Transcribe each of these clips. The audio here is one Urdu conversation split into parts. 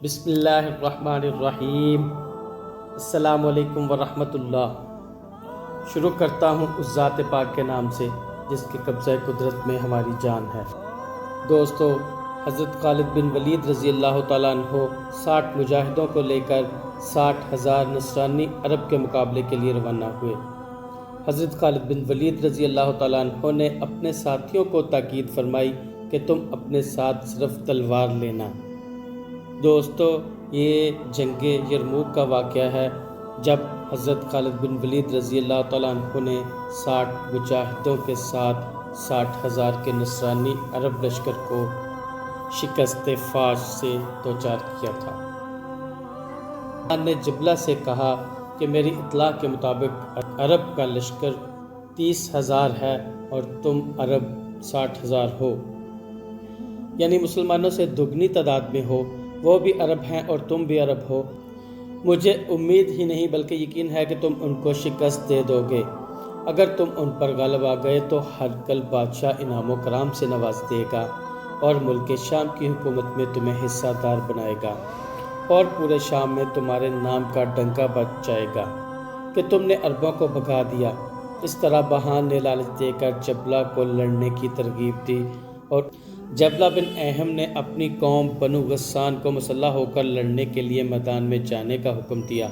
بسم اللہ الرحمن الرحیم۔ السلام علیکم ورحمۃ اللہ۔ شروع کرتا ہوں اس ذات پاک کے نام سے جس کے قبضہ قدرت میں ہماری جان ہے۔ دوستو، حضرت خالد بن ولید رضی اللہ تعالیٰ عنہ 60 مجاہدوں کو لے کر 60,000 نصرانی عرب کے مقابلے کے لیے روانہ ہوئے۔ حضرت خالد بن ولید رضی اللہ تعالیٰ عنہ نے اپنے ساتھیوں کو تاکید فرمائی کہ تم اپنے ساتھ صرف تلوار لینا۔ دوستو، یہ جنگ یرموک کا واقعہ ہے جب حضرت خالد بن ولید رضی اللہ تعالیٰ عنہ نے 60 مجاہدوں کے ساتھ 60,000 کے نصرانی عرب لشکر کو شکست فاش سے دوچار کیا تھا۔ خان نے جبلہ سے کہا کہ میری اطلاع کے مطابق عرب کا لشکر 30,000 ہے اور تم عرب 60,000 ہو، یعنی مسلمانوں سے دگنی تعداد میں ہو۔ وہ بھی عرب ہیں اور تم بھی عرب ہو۔ مجھے امید ہی نہیں بلکہ یقین ہے کہ تم ان کو شکست دے دو گے۔ اگر تم ان پر غالب آ گئے تو ہرقل بادشاہ انعام و کرام سے نواز دے گا اور ملک شام کی حکومت میں تمہیں حصہ دار بنائے گا اور پورے شام میں تمہارے نام کا ڈنکا بج جائے گا کہ تم نے عربوں کو بھگا دیا۔ اس طرح بہان نے لالچ دے کر جبلہ کو لڑنے کی ترغیب دی اور جبلہ بن احم نے اپنی قوم بنو غسان کو مسلح ہو کر لڑنے کے لیے میدان میں جانے کا حکم دیا۔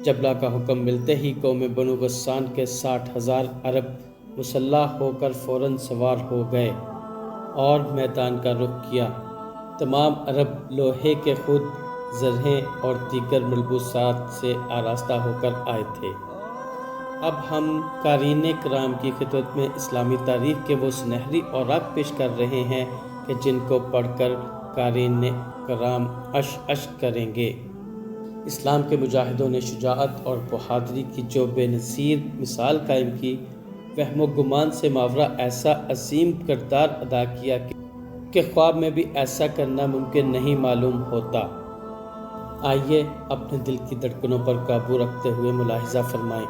جبلہ کا حکم ملتے ہی قوم بنو غسان کے 60,000 عرب مسلح ہو کر فوراً سوار ہو گئے اور میدان کا رخ کیا۔ تمام عرب لوہے کے خود، زرہیں اور دیگر ملبوسات سے آراستہ ہو کر آئے تھے۔ اب ہم قارئین کرام کی خدمت میں اسلامی تاریخ کے وہ سنہری اوراق پیش کر رہے ہیں کہ جن کو پڑھ کر قارئین کرام اشک کریں گے۔ اسلام کے مجاہدوں نے شجاعت اور بہادری کی جو بے نظیر مثال قائم کی، وہم و گمان سے ماورا ایسا عظیم کردار ادا کیا کہ خواب میں بھی ایسا کرنا ممکن نہیں معلوم ہوتا۔ آئیے اپنے دل کی دھڑکنوں پر قابو رکھتے ہوئے ملاحظہ فرمائیں۔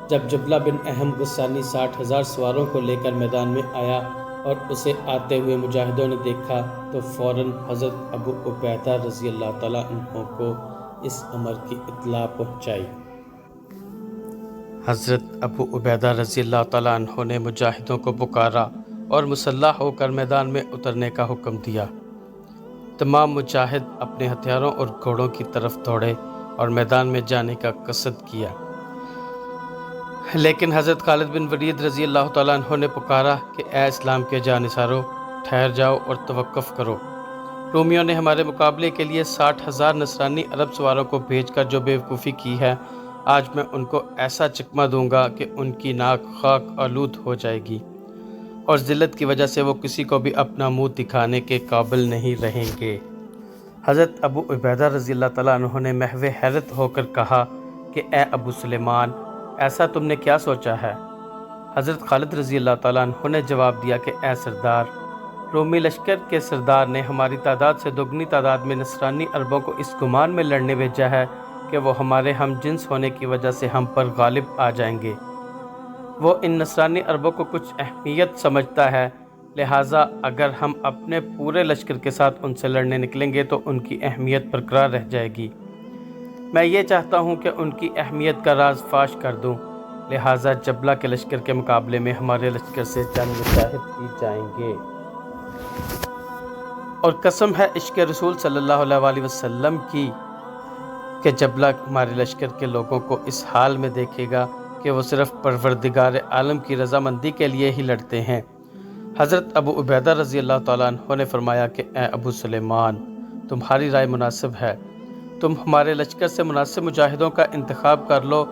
جب جبلہ بن احم غسانی 60,000 سواروں کو لے کر میدان میں آیا اور اسے آتے ہوئے مجاہدوں نے دیکھا تو فوراً حضرت ابو عبیدہ رضی اللہ تعالیٰ عنہ کو اس امر کی اطلاع پہنچائی۔ حضرت ابو عبیدہ رضی اللہ تعالیٰ عنہ نے مجاہدوں کو پکارا اور مسلح ہو کر میدان میں اترنے کا حکم دیا۔ تمام مجاہد اپنے ہتھیاروں اور گھوڑوں کی طرف دوڑے اور میدان میں جانے کا قصد کیا، لیکن حضرت خالد بن ولید رضی اللہ تعالیٰ عنہ نے پکارا کہ اے اسلام کے جانثاروں، ٹھہر جاؤ اور توقف کرو۔ رومیوں نے ہمارے مقابلے کے لیے 60,000 نصرانی عرب سواروں کو بھیج کر جو بیوقوفی کی ہے، آج میں ان کو ایسا چکمہ دوں گا کہ ان کی ناک خاک آلود ہو جائے گی اور ذلت کی وجہ سے وہ کسی کو بھی اپنا منہ دکھانے کے قابل نہیں رہیں گے۔ حضرت ابو عبیدہ رضی اللہ تعالیٰ عنہ نے محو حیرت ہو کر کہا کہ اے ابو سلیمان، ایسا تم نے کیا سوچا ہے؟ حضرت خالد رضی اللہ تعالیٰ عنہ نے جواب دیا کہ اے سردار، رومی لشکر کے سردار نے ہماری تعداد سے دگنی تعداد میں نصرانی عربوں کو اس گمان میں لڑنے بھیجا ہے کہ وہ ہمارے ہم جنس ہونے کی وجہ سے ہم پر غالب آ جائیں گے۔ وہ ان نصرانی عربوں کو کچھ اہمیت سمجھتا ہے، لہٰذا اگر ہم اپنے پورے لشکر کے ساتھ ان سے لڑنے نکلیں گے تو ان کی اہمیت برقرار رہ جائے گی۔ میں یہ چاہتا ہوں کہ ان کی اہمیت کا راز فاش کر دوں، لہٰذا جبلہ کے لشکر کے مقابلے میں ہمارے لشکر سے چند مجاہد ہی جائیں گے۔ اور قسم ہے عشق رسول صلی اللہ علیہ وسلم کی کہ جبلہ ہمارے لشکر کے لوگوں کو اس حال میں دیکھے گا کہ وہ صرف پروردگار عالم کی رضامندی کے لیے ہی لڑتے ہیں۔ حضرت ابو عبیدہ رضی اللہ تعالیٰ عنہ نے فرمایا کہ اے ابو سلیمان، تمہاری رائے مناسب ہے، تم ہمارے لشکر سے مناسب مجاہدوں کا انتخاب کر لو۔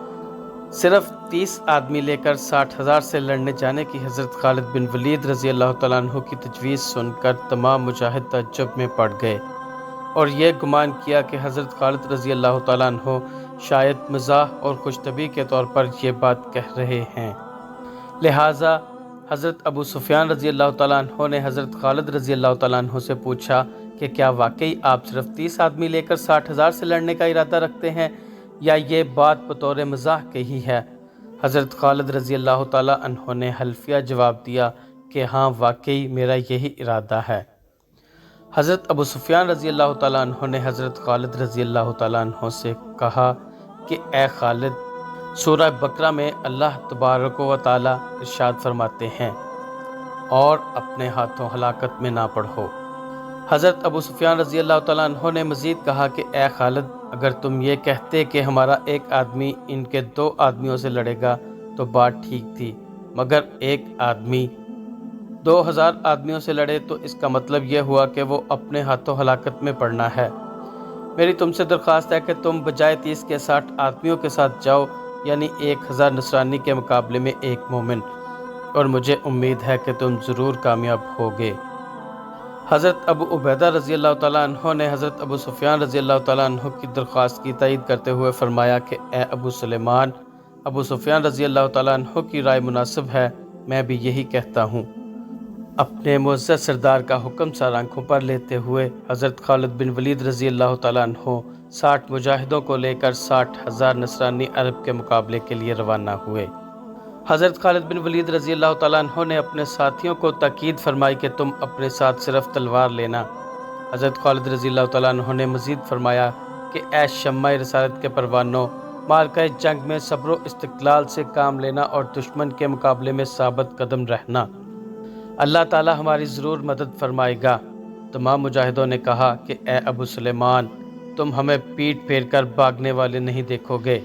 صرف 30 آدمی لے کر 60,000 سے لڑنے جانے کی حضرت خالد بن ولید رضی اللہ تعالیٰ عنہ کی تجویز سن کر تمام مجاہد تعجب میں پڑ گئے اور یہ گمان کیا کہ حضرت خالد رضی اللہ تعالیٰ عنہ شاید مزاح اور خوش طبعی کے طور پر یہ بات کہہ رہے ہیں۔ لہٰذا حضرت ابو سفیان رضی اللہ تعالیٰ عنہ نے حضرت خالد رضی اللہ تعالیٰ عنہ سے پوچھا کہ کیا واقعی آپ صرف 30 آدمی لے کر 60,000 سے لڑنے کا ارادہ رکھتے ہیں یا یہ بات بطور مزاح کہی ہے؟ حضرت خالد رضی اللہ تعالیٰ عنہ نے حلفیہ جواب دیا کہ ہاں، واقعی میرا یہی ارادہ ہے۔ حضرت ابو سفیان رضی اللہ تعالیٰ عنہ نے حضرت خالد رضی اللہ تعالیٰ عنہ سے کہا کہ اے خالد، سورہ بقرہ میں اللہ تبارک و تعالیٰ ارشاد فرماتے ہیں اور اپنے ہاتھوں ہلاکت میں نہ پڑھو۔ حضرت ابو سفیان رضی اللہ تعالیٰ عنہ نے مزید کہا کہ اے خالد، اگر تم یہ کہتے کہ ہمارا ایک آدمی ان کے 2 آدمیوں سے لڑے گا تو بات ٹھیک تھی، مگر ایک آدمی 2000 آدمیوں سے لڑے تو اس کا مطلب یہ ہوا کہ وہ اپنے ہاتھوں ہلاکت میں پڑنا ہے۔ میری تم سے درخواست ہے کہ تم بجائے 30 کے 60 آدمیوں کے ساتھ جاؤ، یعنی 1000 نصرانی کے مقابلے میں 1 مومن، اور مجھے امید ہے کہ تم ضرور کامیاب ہوگے۔ حضرت ابو عبیدہ رضی اللہ تعالیٰ عنہ نے حضرت ابو سفیان رضی اللہ تعالیٰ عنہ کی درخواست کی تائید کرتے ہوئے فرمایا کہ اے ابو سلیمان، ابو سفیان رضی اللہ تعالیٰ عنہ کی رائے مناسب ہے، میں بھی یہی کہتا ہوں۔ اپنے معزز سردار کا حکم سر آنکھوں پر لیتے ہوئے حضرت خالد بن ولید رضی اللہ تعالیٰ عنہ 60 مجاہدوں کو لے کر 60,000 نصرانی عرب کے مقابلے کے لیے روانہ ہوئے۔ حضرت خالد بن ولید رضی اللہ تعالیٰ عنہ نے اپنے ساتھیوں کو تاکید فرمائی کہ تم اپنے ساتھ صرف تلوار لینا۔ حضرت خالد رضی اللہ تعالیٰ عنہ نے مزید فرمایا کہ اے شمع رسالت کے پروانوں، معرکہ جنگ میں صبر و استقلال سے کام لینا اور دشمن کے مقابلے میں ثابت قدم رہنا، اللہ تعالیٰ ہماری ضرور مدد فرمائے گا۔ تمام مجاہدوں نے کہا کہ اے ابو سلیمان، تم ہمیں پیٹ پھیر کر بھاگنے والے نہیں دیکھو گے۔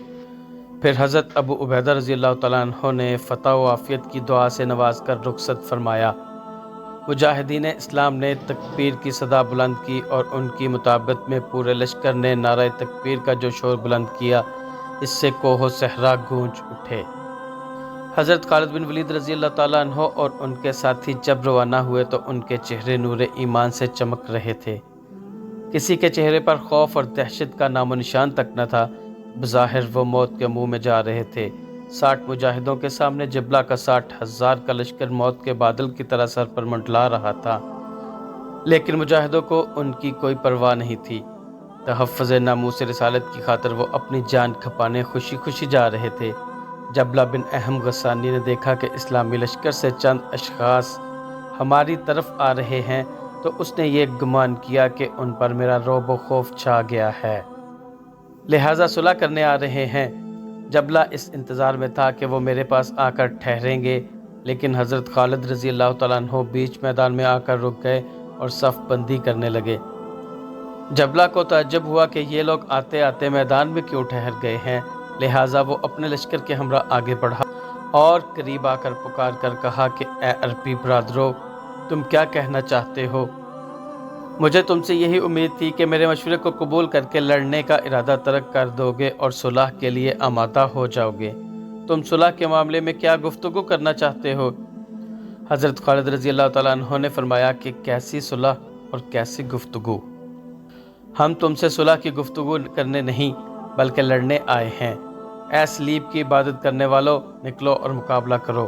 پھر حضرت ابو عبیدہ رضی اللہ تعالیٰ عنہ نے فتح و عافیت کی دعا سے نواز کر رخصت فرمایا۔ مجاہدین اسلام نے تکبیر کی صدا بلند کی اور ان کی مطابقت میں پورے لشکر نے نعرہ تکبیر کا جو شور بلند کیا، اس سے کوہ و صحرا گونج اٹھے۔ حضرت خالد بن ولید رضی اللہ تعالیٰ عنہ اور ان کے ساتھی جب روانہ ہوئے تو ان کے چہرے نور ایمان سے چمک رہے تھے، کسی کے چہرے پر خوف اور دہشت کا نام و نشان تک نہ تھا، بظاہر وہ موت کے منہ میں جا رہے تھے۔ 60 مجاہدوں کے سامنے جبلہ کا 60,000 کا لشکر موت کے بادل کی طرح سر پر منڈلا رہا تھا، لیکن مجاہدوں کو ان کی کوئی پرواہ نہیں تھی۔ تحفظ ناموس رسالت کی خاطر وہ اپنی جان کھپانے خوشی خوشی جا رہے تھے۔ جبلہ بن اہم غسانی نے دیکھا کہ اسلامی لشکر سے چند اشخاص ہماری طرف آ رہے ہیں تو اس نے یہ گمان کیا کہ ان پر میرا رعب و خوف چھا گیا ہے، لہٰذا صلح کرنے آ رہے ہیں۔ جبلہ اس انتظار میں تھا کہ وہ میرے پاس آ کر ٹھہریں گے، لیکن حضرت خالد رضی اللہ تعالیٰ عنہ بیچ میدان میں آ کر رک گئے اور صف بندی کرنے لگے۔ جبلہ کو تعجب ہوا کہ یہ لوگ آتے آتے میدان میں کیوں ٹھہر گئے ہیں، لہٰذا وہ اپنے لشکر کے ہمراہ آگے بڑھا اور قریب آ کر پکار کر کہا کہ اے عربی برادرو، تم کیا کہنا چاہتے ہو؟ مجھے تم سے یہی امید تھی کہ میرے مشورے کو قبول کر کے لڑنے کا ارادہ ترک کر دو گے اور صلح کے لیے آمادہ ہو جاؤ گے۔ تم صلح کے معاملے میں کیا گفتگو کرنا چاہتے ہو؟ حضرت خالد رضی اللہ تعالیٰ عنہ نے فرمایا کہ کیسی صلح اور کیسی گفتگو؟ ہم تم سے صلح کی گفتگو کرنے نہیں بلکہ لڑنے آئے ہیں۔ اے صلیب کی عبادت کرنے والوں، نکلو اور مقابلہ کرو۔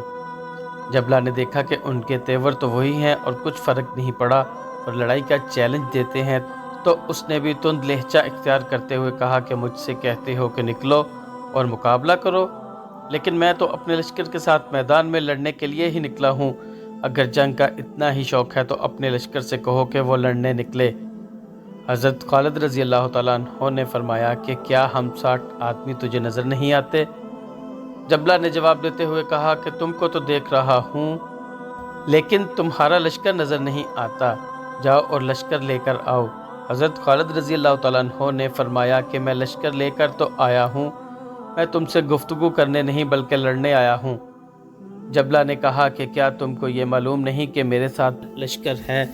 جبلہ نے دیکھا کہ ان کے تیور تو وہی ہیں اور کچھ فرق نہیں پڑا اور لڑائی کا چیلنج دیتے ہیں، تو اس نے بھی تند لہجہ اختیار کرتے ہوئے کہا کہ مجھ سے کہتے ہو کہ نکلو اور مقابلہ کرو، لیکن میں تو اپنے لشکر کے ساتھ میدان میں لڑنے کے لیے ہی نکلا ہوں۔ اگر جنگ کا اتنا ہی شوق ہے تو اپنے لشکر سے کہو کہ وہ لڑنے نکلے۔ حضرت خالد رضی اللہ تعالیٰ عنہ نے فرمایا کہ کیا ہم 60 آدمی تجھے نظر نہیں آتے؟ جبلہ نے جواب دیتے ہوئے کہا کہ تم کو تو دیکھ رہا ہوں، لیکن تمہارا لشکر نظر نہیں آتا، جاؤ اور لشکر لے کر آؤ۔ حضرت خالد رضی اللہ تعالیٰ عنہ نے فرمایا کہ میں لشکر لے کر تو آیا ہوں، میں تم سے گفتگو کرنے نہیں بلکہ لڑنے آیا ہوں۔ جبلہ نے کہا کہ کیا تم کو یہ معلوم نہیں کہ میرے ساتھ لشکر ہے،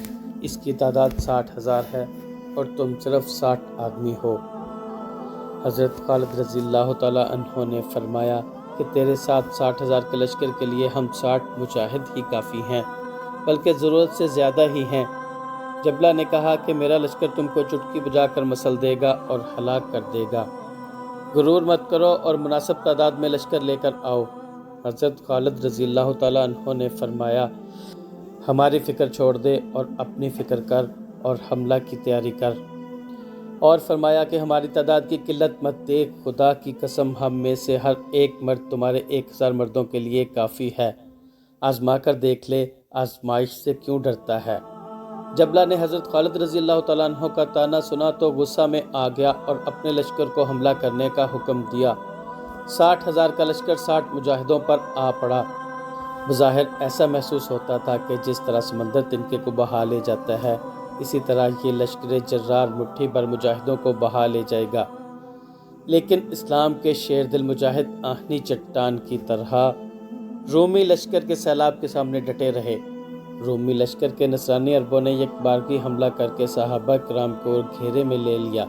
اس کی تعداد 60,000 ہے اور تم صرف 60 آدمی ہو۔ حضرت خالد رضی اللہ تعالیٰ عنہ نے فرمایا کہ تیرے ساتھ 60,000 کے لشکر کے لیے ہم 60 مجاہد ہی کافی ہیں، بلکہ ضرورت سے زیادہ ہی ہیں۔ جبلہ نے کہا کہ میرا لشکر تم کو چٹکی بجا کر مسل دے گا اور ہلاک کر دے گا، غرور مت کرو اور مناسب تعداد میں لشکر لے کر آؤ۔ حضرت خالد رضی اللہ تعالیٰ عنہ نے فرمایا ہماری فکر چھوڑ دے اور اپنی فکر کر اور حملہ کی تیاری کر، اور فرمایا کہ ہماری تعداد کی قلت مت دیکھ، خدا کی قسم ہم میں سے ہر ایک مرد تمہارے 1000 مردوں کے لیے کافی ہے، آزما کر دیکھ لے، آزمائش سے کیوں ڈرتا ہے؟ جبلہ نے حضرت خالد رضی اللہ تعالیٰ عنہ کا طعنہ سنا تو غصہ میں آ گیا اور اپنے لشکر کو حملہ کرنے کا حکم دیا۔ 60,000 کا لشکر 60 مجاہدوں پر آ پڑا۔ بظاہر ایسا محسوس ہوتا تھا کہ جس طرح سمندر تنکے کو بہا لے جاتا ہے، اسی طرح یہ لشکر جرار مٹھی بھر مجاہدوں کو بہا لے جائے گا۔ لیکن اسلام کے شیر دل مجاہد آہنی چٹان کی طرح رومی لشکر کے سیلاب کے سامنے ڈٹے رہے۔ رومی لشکر کے نصرانی عربوں نے یک بارگی حملہ کر کے صحابہ کرام کو گھیرے میں لے لیا۔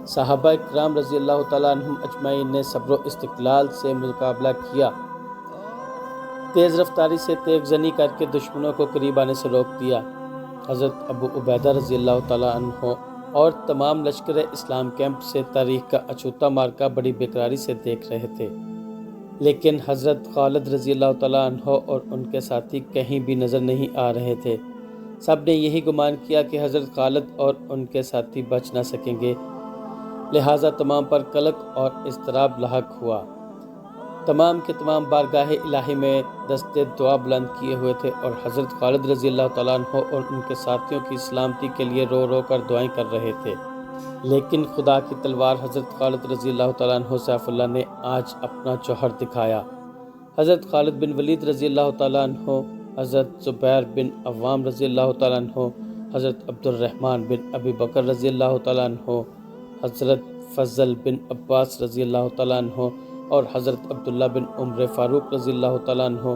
صحابہ کرام رضی اللہ تعالیٰ عنہم اجمعین نے صبر و استقلال سے مقابلہ کیا، تیز رفتاری سے تیغ زنی کر کے دشمنوں کو قریب آنے سے روک دیا۔ حضرت ابو عبیدہ رضی اللہ تعالیٰ عنہ اور تمام لشکر اسلام کیمپ سے تاریخ کا اچھوتا مارکا بڑی بیقراری سے دیکھ رہے تھے، لیکن حضرت خالد رضی اللہ تعالیٰ عنہ اور ان کے ساتھی کہیں بھی نظر نہیں آ رہے تھے۔ سب نے یہی گمان کیا کہ حضرت خالد اور ان کے ساتھی بچ نہ سکیں گے، لہٰذا تمام پر قلق اور اضطراب لاحق ہوا۔ تمام کے تمام بارگاہ الہی میں دست دعا بلند کیے ہوئے تھے اور حضرت خالد رضی اللہ تعالیٰ عنہ اور ان کے ساتھیوں کی سلامتی کے لیے رو رو کر دعائیں کر رہے تھے۔ لیکن خدا کی تلوار حضرت خالد رضی اللہ تعالیٰ عنہ سیف اللہ نے آج اپنا جوہر دکھایا۔ حضرت خالد بن ولید رضی اللہ تعالیٰ عنہ، حضرت زبیر بن عوام رضی اللہ تعالیٰ عنہ، حضرت عبد الرحمن بن ابی بکر رضی اللہ تعالیٰ عنہ، حضرت فضل بن عباس رضی اللہ تعالیٰ عنہ اور حضرت عبداللہ بن عمر فاروق رضی اللہ تعالیٰ عنہ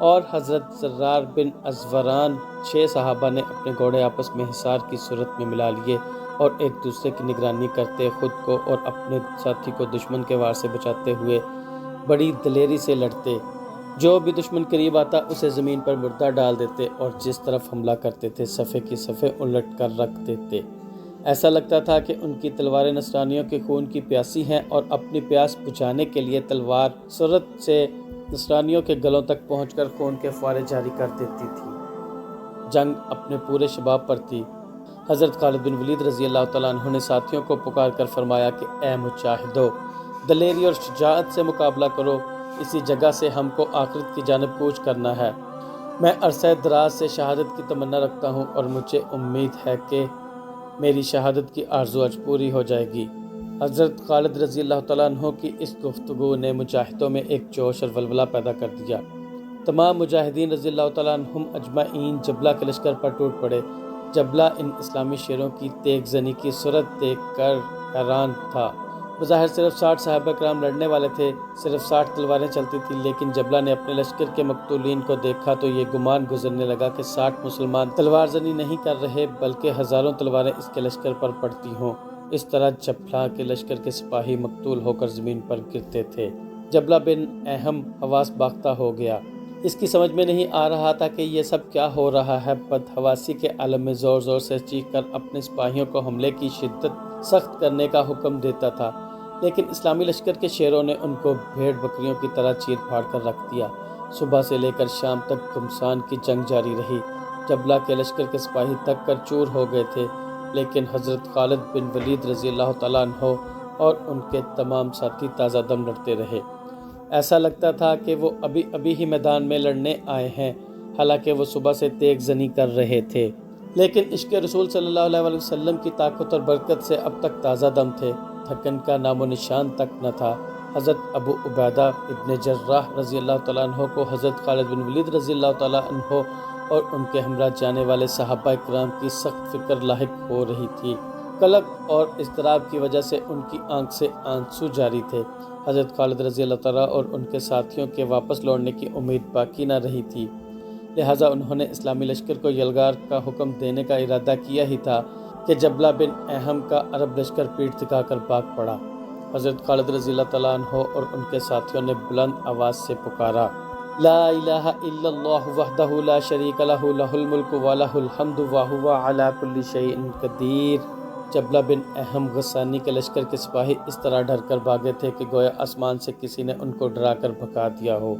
اور حضرت زرار بن ازوران، 6 صحابہ نے اپنے گھوڑے آپس میں حصار کی صورت میں ملا لیے اور ایک دوسرے کی نگرانی کرتے خود کو اور اپنے ساتھی کو دشمن کے وار سے بچاتے ہوئے بڑی دلیری سے لڑتے۔ جو بھی دشمن قریب آتا اسے زمین پر مردہ ڈال دیتے اور جس طرف حملہ کرتے تھے صفے کی صفے الٹ کر رکھ دیتے۔ ایسا لگتا تھا کہ ان کی تلواریں نصرانیوں کے خون کی پیاسی ہیں اور اپنی پیاس بجھانے کے لیے تلوار سرعت سے نصرانیوں کے گلوں تک پہنچ کر خون کے فوارے جاری کر دیتی تھی۔ جنگ اپنے پورے شباب پر تھی۔ حضرت خالد بن ولید رضی اللہ تعالیٰ عنہ نے ساتھیوں کو پکار کر فرمایا کہ اے مجاہدو، دلیری اور شجاعت سے مقابلہ کرو، اسی جگہ سے ہم کو آخرت کی جانب کوچ کرنا ہے۔ میں عرصہ دراز سے شہادت کی تمنا رکھتا ہوں اور مجھے امید ہے کہ میری شہادت کی آرزو آج پوری ہو جائے گی۔ حضرت خالد رضی اللہ تعالیٰ عنہ کی اس گفتگو نے مجاہدوں میں ایک جوش اور ولولہ پیدا کر دیا۔ تمام مجاہدین رضی اللہ تعالیٰ عنہم اجمعین جبلہ کے لشکر پر ٹوٹ پڑے۔ جبلہ ان اسلامی شیروں کی تیغ زنی کی صورت دیکھ کر حیران تھا۔ بظاہر صرف 60 صحابہ کرام لڑنے والے تھے، صرف 60 تلواریں چلتی تھیں، لیکن جبلہ نے اپنے لشکر کے مقتولین کو دیکھا تو یہ گمان گزرنے لگا کہ 60 مسلمان تلوار زنی نہیں کر رہے بلکہ ہزاروں تلواریں اس کے لشکر پر پڑتی ہوں۔ اس طرح جبلہ کے لشکر کے سپاہی مقتول ہو کر زمین پر گرتے تھے۔ جبلہ بن اہم حواس باختہ ہو گیا۔ اس کی سمجھ میں نہیں آ رہا تھا کہ یہ سب کیا ہو رہا ہے۔ بدحواسی کے عالم میں زور زور سے چیخ کر اپنے سپاہیوں کو حملے کی شدت سخت کرنے کا حکم دیتا تھا، لیکن اسلامی لشکر کے شیروں نے ان کو بھیڑ بکریوں کی طرح چیر پھاڑ کر رکھ دیا۔ صبح سے لے کر شام تک گھمسان کی جنگ جاری رہی۔ جبلہ کے لشکر کے سپاہی تک کر چور ہو گئے تھے، لیکن حضرت خالد بن ولید رضی اللہ تعالیٰ عنہ اور ان کے تمام ساتھی تازہ دم لڑتے رہے۔ ایسا لگتا تھا کہ وہ ابھی ابھی ہی میدان میں لڑنے آئے ہیں، حالانکہ وہ صبح سے تیغ زنی کر رہے تھے، لیکن عشق رسول صلی اللہ علیہ وسلم کی طاقت اور برکت سے اب تک تازہ دم تھے، تھکن کا نام و نشان تک نہ تھا۔ حضرت ابو عبیدہ ابن جراح رضی اللہ تعالیٰ عنہ کو حضرت خالد بن ولید رضی اللہ تعالیٰ عنہ اور ان کے ہمراہ جانے والے صحابہ کرام کی سخت فکر لاحق ہو رہی تھی۔ قلق اور اضطراب کی وجہ سے ان کی آنکھ سے آنسو جاری تھے۔ حضرت خالد رضی اللہ تعالیٰ اور ان کے ساتھیوں کے واپس لوٹنے کی امید باقی نہ رہی تھی، لہٰذا انہوں نے اسلامی لشکر کو یلغار کا حکم دینے کا ارادہ کیا ہی تھا کہ جبلہ بن اہم کا عرب لشکر پیٹ دکھا کر بھاگ پڑا۔ حضرت خالد رضی اللہ تعالیٰ عنہ اور ان کے ساتھیوں نے بلند آواز سے پکارا، لا الہ الا اللہ وحدہ لا شریک لہ لہ الملک ولہ الحمد وہو علی کل شیء قدیر۔ جبلہ بن اہم غسانی کے لشکر کے سپاہی اس طرح ڈر کر بھاگے تھے کہ گویا آسمان سے کسی نے ان کو ڈرا کر بھگا دیا ہو۔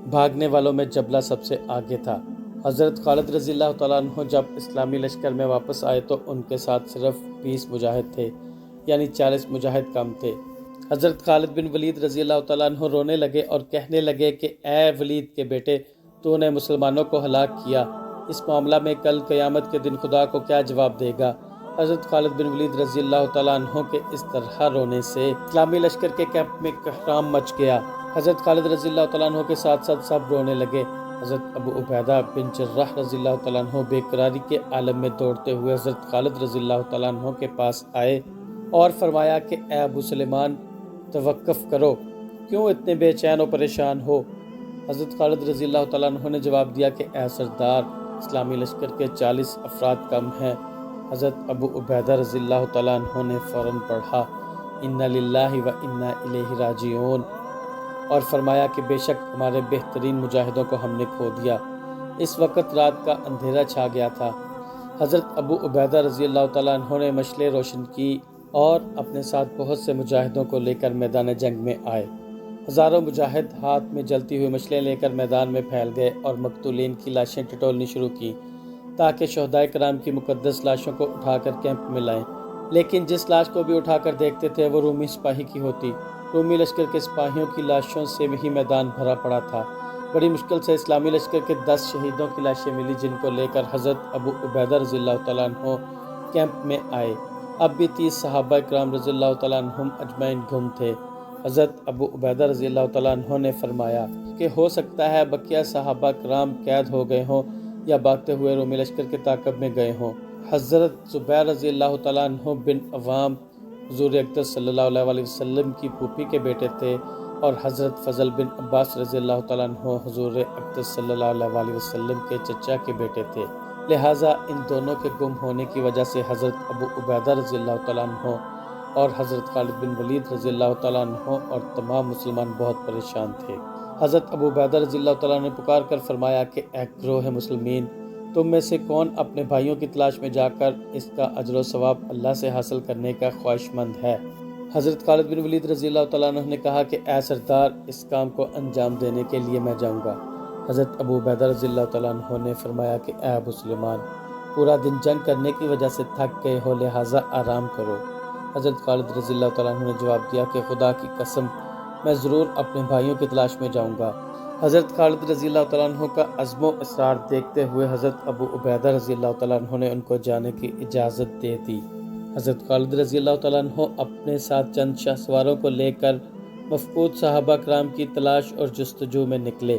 بھاگنے والوں میں جبلہ سب سے آگے تھا۔ حضرت خالد رضی اللہ تعالیٰ عنہ جب اسلامی لشکر میں واپس آئے تو ان کے ساتھ صرف 20 مجاہد تھے، یعنی 40 مجاہد کم تھے۔ حضرت خالد بن ولید رضی اللہ تعالیٰ عنہ رونے لگے اور کہنے لگے کہ اے ولید کے بیٹے، تو نے مسلمانوں کو ہلاک کیا، اس معاملہ میں کل قیامت کے دن خدا کو کیا جواب دے گا؟ حضرت خالد بن ولید رضی اللہ تعالیٰ عنہ کے اس طرح رونے سے اسلامی لشکر کے کیمپ میں کوہرام مچ گیا۔ حضرت خالد رضی اللہ تعالیٰ عنہ کے ساتھ ساتھ سب رونے لگے۔ حضرت ابو عبیدہ بن جراح رضی اللہ تعالیٰ عنہ بے قراری کے عالم میں دوڑتے ہوئے حضرت خالد رضی اللہ تعالیٰ عنہ کے پاس آئے اور فرمایا کہ اے ابو سلیمان، توقف کرو، کیوں اتنے بے چین و پریشان ہو؟ حضرت خالد رضی اللہ تعالیٰ عنہ نے جواب دیا کہ اے سردار، اسلامی لشکر کے 40 افراد کم ہیں۔ حضرت ابو عبیدہ رضی اللہ تعالیٰ عنہ نے فوراً پڑھا انا للہ و انا الیہ راجعون اور فرمایا کہ بے شک ہمارے بہترین مجاہدوں کو ہم نے کھو دیا۔ اس وقت رات کا اندھیرا چھا گیا تھا۔ حضرت ابو عبیدہ رضی اللہ تعالیٰ عنہ نے مشعلیں روشن کی اور اپنے ساتھ بہت سے مجاہدوں کو لے کر میدان جنگ میں آئے۔ ہزاروں مجاہد ہاتھ میں جلتی ہوئی مشعلیں لے کر میدان میں پھیل گئے اور مقتولین کی لاشیں ٹٹولنی شروع کی تاکہ شہدائے کرام کی مقدس لاشوں کو اٹھا کر کیمپ میں لائیں، لیکن جس لاش کو بھی اٹھا کر دیکھتے تھے وہ رومی سپاہی کی ہوتی۔ رومی لشکر کے سپاہیوں کی لاشوں سے ہی میدان بھرا پڑا تھا۔ بڑی مشکل سے اسلامی لشکر کے 10 شہیدوں کی لاشیں ملی جن کو لے کر حضرت ابو عبیدہ رضی اللہ تعالیٰ عنہ کیمپ میں آئے۔ اب بھی 30 صحابہ کرام رضی اللہ تعالیٰ عنہم اجمعین گم تھے۔ حضرت ابو عبیدہ رضی اللہ تعالیٰ عنہ نے فرمایا کہ ہو سکتا ہے بقیہ صحابہ کرام قید ہو گئے ہوں یا بھاگتے ہوئے رومی لشکر کے تعاقب میں گئے ہوں۔ حضرت زبیر رضی اللہ تعالیٰ عنہ بن عوام حضور اقدس صلی اللہ علیہ وسلم کی پھوپھی کے بیٹے تھے اور حضرت فضل بن عباس رضی اللہ تعالیٰ عنہ حضور اقدس صلی اللہ علیہ وسلم کے چچا کے بیٹے تھے، لہٰذا ان دونوں کے گم ہونے کی وجہ سے حضرت ابو عبیدہ رضی اللہ تعالیٰ عنہ اور حضرت خالد بن ولید رضی اللہ تعالیٰ عنہ اور تمام مسلمان بہت پریشان تھے۔ حضرت ابو عبیدہ رضی اللہ تعالیٰ نے پکار کر فرمایا کہ اے گروہ مسلمین، تم میں سے کون اپنے بھائیوں کی تلاش میں جا کر اس کا اجر و ثواب اللہ سے حاصل کرنے کا خواہش مند ہے؟ حضرت خالد بن ولید رضی اللہ تعالیٰ عنہ نے کہا کہ اے سردار، اس کام کو انجام دینے کے لیے میں جاؤں گا۔ حضرت ابو عبیدہ رضی اللہ تعالیٰ عنہ نے فرمایا کہ اے ابو سلیمان، پورا دن جنگ کرنے کی وجہ سے تھک گئے ہو، لہٰذا آرام کرو۔ حضرت خالد رضی اللہ تعالیٰ عنہ نے جواب دیا کہ خدا کی قسم، میں ضرور اپنے بھائیوں کی تلاش میں جاؤں گا۔ حضرت خالد رضی اللہ تعالیٰ عنہ کا عزم و اصرار دیکھتے ہوئے حضرت ابو عبیدہ رضی اللہ تعالیٰ عنہ نے ان کو جانے کی اجازت دے دی۔ حضرت خالد رضی اللہ تعالیٰ عنہ اپنے ساتھ چند شاہ سواروں کو لے کر مفقود صحابہ کرام کی تلاش اور جستجو میں نکلے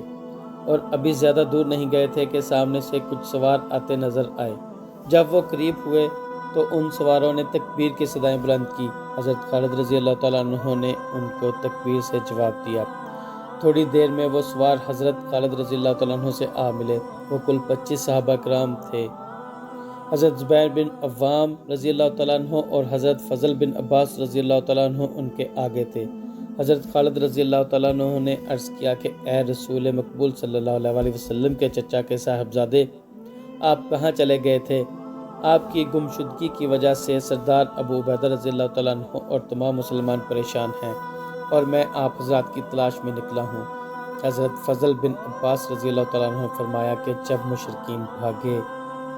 اور ابھی زیادہ دور نہیں گئے تھے کہ سامنے سے کچھ سوار آتے نظر آئے۔ جب وہ قریب ہوئے تو ان سواروں نے تکبیر کی صدائیں بلند کی۔ حضرت خالد رضی اللہ تعالیٰ عنہ نے ان کو تکبیر سے جواب دیا۔ تھوڑی دیر میں وہ سوار حضرت خالد رضی اللہ تعالیٰ عنہ سے آ ملے۔ وہ کل 25 صحابہ کرام تھے۔ حضرت زبیر بن عوام رضی اللہ تعالیٰ عنہ اور حضرت فضل بن عباس رضی اللہ تعالیٰ عنہ ان کے آگے تھے۔ حضرت خالد رضی اللہ تعالیٰ عنہ نے عرض کیا کہ اے رسول مقبول صلی اللہ علیہ وسلم کے چچا کے صاحبزادے، آپ کہاں چلے گئے تھے؟ آپ کی گمشدگی کی وجہ سے سردار ابو عبیدہ رضی اللہ تعالیٰ عنہ اور تمام مسلمان پریشان ہیں اور میں آپ حضرات کی تلاش میں نکلا ہوں۔ حضرت فضل بن عباس رضی اللہ تعالیٰ عنہ نے فرمایا کہ جب مشرکین بھاگے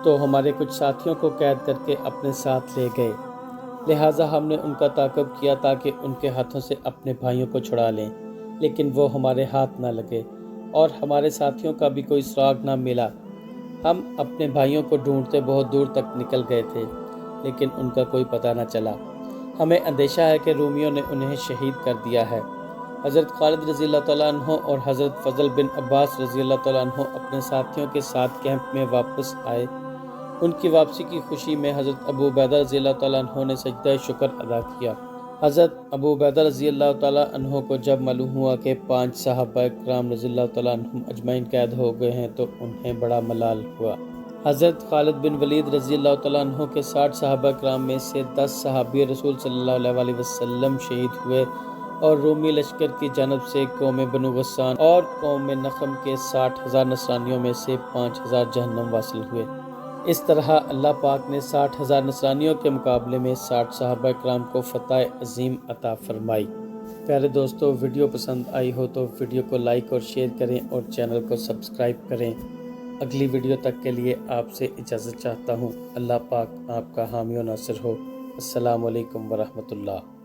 تو ہمارے کچھ ساتھیوں کو قید کر کے اپنے ساتھ لے گئے، لہٰذا ہم نے ان کا تعاقب کیا تاکہ ان کے ہاتھوں سے اپنے بھائیوں کو چھڑا لیں، لیکن وہ ہمارے ہاتھ نہ لگے اور ہمارے ساتھیوں کا بھی کوئی سراغ نہ ملا۔ ہم اپنے بھائیوں کو ڈھونڈتے بہت دور تک نکل گئے تھے لیکن ان کا کوئی پتہ نہ چلا۔ ہمیں اندیشہ ہے کہ رومیوں نے انہیں شہید کر دیا ہے۔ حضرت خالد رضی اللہ تعالیٰ عنہ اور حضرت فضل بن عباس رضی اللہ تعالیٰ عنہ اپنے ساتھیوں کے ساتھ کیمپ میں واپس آئے۔ ان کی واپسی کی خوشی میں حضرت ابو عبیدہ رضی اللہ تعالیٰ عنہ نے سجدہ شکر ادا کیا۔ حضرت ابو عبیدہ رضی اللہ تعالیٰ عنہ کو جب معلوم ہوا کہ 5 صحابہ کرام رضی اللہ تعالیٰ عنہم اجمعین قید ہو گئے ہیں تو انہیں بڑا ملال ہوا۔ حضرت خالد بن ولید رضی اللہ تعالیٰ عنہ کے 60 صحابہ کرام میں سے 10 صحابی رسول صلی اللہ علیہ وسلم شہید ہوئے اور رومی لشکر کی جانب سے قوم بنو غسان اور قوم نخم کے 60,000 نصرانیوں میں سے 5,000 جہنم واصل ہوئے۔ اس طرح اللہ پاک نے 60,000 نصرانیوں کے مقابلے میں 60 صحابہ کرام کو فتح عظیم عطا فرمائی۔ پیارے دوستو، ویڈیو پسند آئی ہو تو ویڈیو کو لائک اور شیئر کریں اور چینل کو سبسکرائب کریں۔ اگلی ویڈیو تک کے لیے آپ سے اجازت چاہتا ہوں۔ اللہ پاک آپ کا حامی و ناصر ہو۔ السلام علیکم ورحمۃ اللہ۔